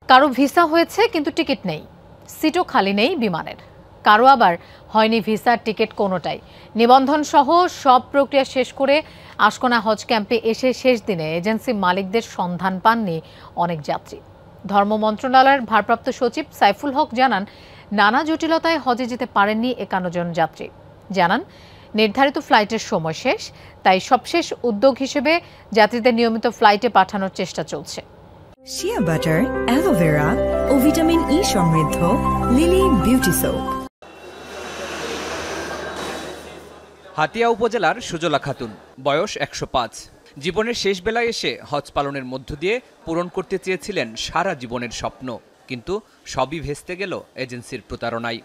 কারো ভিসা হয়েছে কিন্তু টিকিট নেই, সিটও খালি নেই বিমানের। কারো আবার হয়নি ভিসা, টিকিট কোনোটাই। নিবন্ধন সহ সব প্রক্রিয়া শেষ করে আশকোনা হজ ক্যাম্পে এসে শেষ দিনে এজেন্সি মালিকদের সন্ধান পাননি অনেক যাত্রী। ধর্ম মন্ত্রণালয়ের ভারপ্রাপ্ত সচিব সাইফুল হক জানান, নানা জটিলতায় হজে যেতে পারেননি ৫১ জন যাত্রী। জানান, নির্ধারিত ফ্লাইটের সময় শেষ, তাই সবশেষ উদ্যোগ হিসেবে যাত্রীদের নিয়মিত ফ্লাইটে পাঠানোর চেষ্টা চলছে। শিয়া বাটার, অ্যালোভেরা ও ভিটামিন ই সমৃদ্ধ লিলি বিউটি সোপ। হাতিয়া উপজেলার সুজলা খাতুন, বয়স ১০৫। জীবনের শেষ বেলায় এসে হজ পালনের মধ্য দিয়ে পূরণ করতে চেয়েছিলেন সারা জীবনের স্বপ্ন, কিন্তু সবই ভেস্তে গেল এজেন্সির প্রতারণায়।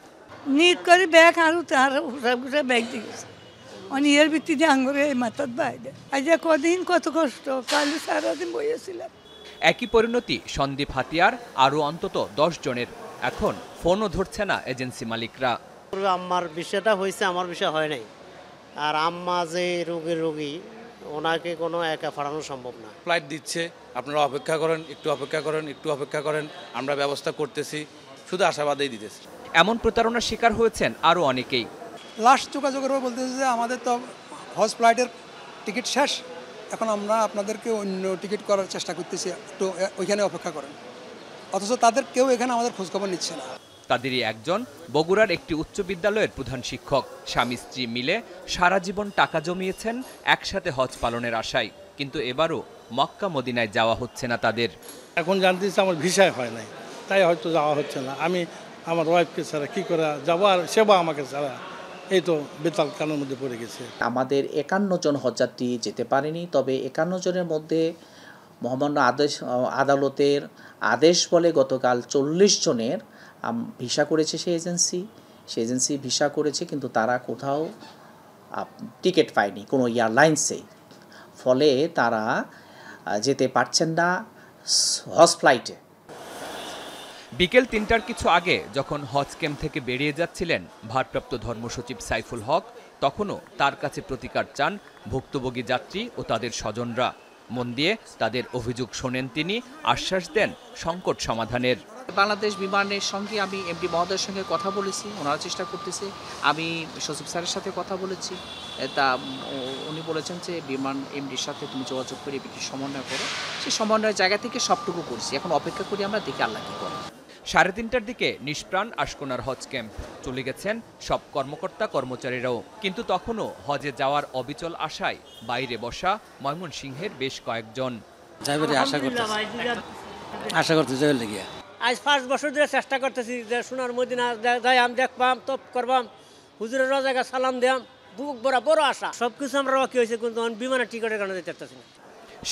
নিট করে ব্যাগ আরো তার ব্যাগ দিয়েছে অনিয়ের ভিত্তিতে আঙ্গুরে মাথার বাইরে আজ কদিন কত কষ্ট, কালি সারাদিন বইয়েছিলাম। একই পরিণতি সন্দীপ হাতিয়ার আরও অন্তত ১০ জনের। এখন ফোনও ধরছে না এজেন্সি মালিকরা। আম্মার বিষয়টা হয়েছে, আমার বিষয় হয় নাই। আর আম্মা যে রোগী ওনাকে কোনো একা ফাড়ানো সম্ভব না। ফ্লাইট দিচ্ছে, আপনারা অপেক্ষা করেন, একটু অপেক্ষা করেন, আমরা ব্যবস্থা করতেছি, শুধু আশাবাদেই দিতেছি। এমন প্রতারণার শিকার হয়েছেন আরও অনেকেই। লাস্ট যোগাযোগের পর বলতেছে যে আমাদের তো হজ ফ্লাইটের টিকিট শেষ, এখন আমরা আপনাদেরকে অন্য টিকিট করার চেষ্টা করতেছি, একটু ওইখানে অপেক্ষা করেন। অথচ তাদের কেউ এখানে আমাদের খোঁজখবর নিচ্ছে না। তাদেরই একজন বগুড়ার একটি উচ্চ বিদ্যালয়ের প্রধান শিক্ষক। স্বামী স্ত্রী মিলে সারা জীবন টাকা জমিয়েছেন একসাথে হজ পালনের আশায়, কিন্তু এবারও মক্কা মদিনায় যাওয়া হচ্ছে না তাদের। এখন জানতেছি আমার ভিসায় হয় নাই, তাই হয়তো যাওয়া হচ্ছে না। আমি আমার ওয়াইফকে ছাড়া কী করে যাবো, আর সেবা আমাকে ছাড়া এই তো বেতাল কানের মধ্যে পড়ে গেছে। আমাদের ৫১ জন হজযাত্রী যেতে পারেনি, তবে ৫১ জনের মধ্যে মহামান্য আদালতের আদেশ বলে গতকাল ৪০ জনের ভিসা করেছে সে এজেন্সি ভিসা করেছে, কিন্তু তারা কোথাও টিকিট পায়নি কোনো এয়ারলাইন্সেই। ফলে তারা যেতে পারছেন না হজ ফ্লাইটে। বিকেল ৩টার কিছু আগে যখন হজ ক্যাম্প থেকে বেরিয়ে যাচ্ছিলেন ভারপ্রাপ্ত ধর্মসচিব সাইফুল হক, তখনও তার কাছে প্রতিকার চান ভুক্তভোগী যাত্রী ও তাদের স্বজনরা। মন দিয়ে তাদের অভিযোগ শোনেন তিনি, আশ্বাস দেন সংকট সমাধানের। বাংলাদেশ বিমানের সঙ্গে আমি এমডি মহোদয়ের সঙ্গে কথা বলেছি, ওনারা চেষ্টা করতেছে। আমি সচিব স্যারের সাথে কথা বলেছি, তা উনি বলেছেন যে বিমান এমডির সাথে তুমি যোগাযোগ করে একটু সমন্বয় করো। সেই সমন্বয়ের জায়গা থেকে সবটুকু করছি, এখন অপেক্ষা করি আমরা, দেখি আল্লাহ কী করে। ৩:৩০টার দিকে নিষ্প্রাণ আশকোনার হজ ক্যাম্প। চলে গেছেন সব কর্মকর্তা কর্মচারীরাও, কিন্তু তখনও হজে যাওয়ার অবিচল আশায় বাইরে বসা ময়মনসিংহের বেশ কয়েকজন। আশা করতেছি আজ ৫ বছর ধরে চেষ্টা করতেছি যে সোনার মদিনা যাই, আমি দেখবাম, তপ করবাম, হুজুরের রোজাকে সালাম দিয়াম, বুক বড় আশা। সবকিছু আমরা রকি হয়েছে, কিন্তু বিমানের টিকিটের কারণে যেতে পারতেছি না।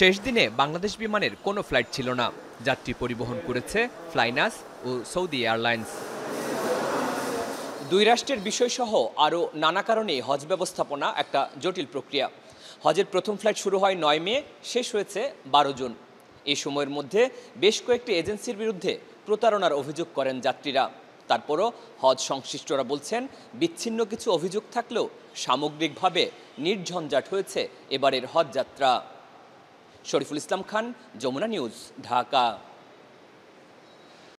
শেষ দিনে বাংলাদেশ বিমানের কোনো ফ্লাইট ছিল না। যাত্রী পরিবহন করেছে ফ্লাইনাস ও সৌদি এয়ারলাইন্স। দুই রাষ্ট্রের বিষয়সহ আরও নানা কারণে হজ ব্যবস্থাপনা একটা জটিল প্রক্রিয়া। হজের প্রথম ফ্লাইট শুরু হয় ৯ মে, শেষ হয়েছে ১২ জুন। এই সময়ের মধ্যে বেশ কয়েকটি এজেন্সির বিরুদ্ধে প্রতারণার অভিযোগ করেন যাত্রীরা। তারপরও হজ সংশ্লিষ্টরা বলছেন, বিচ্ছিন্ন কিছু অভিযোগ থাকলেও সামগ্রিকভাবে নির্ঝঞ্ঝাট হয়েছে এবারের হজ যাত্রা। শরীফুল ইসলাম খান, যমুনা নিউজ, ঢাকা।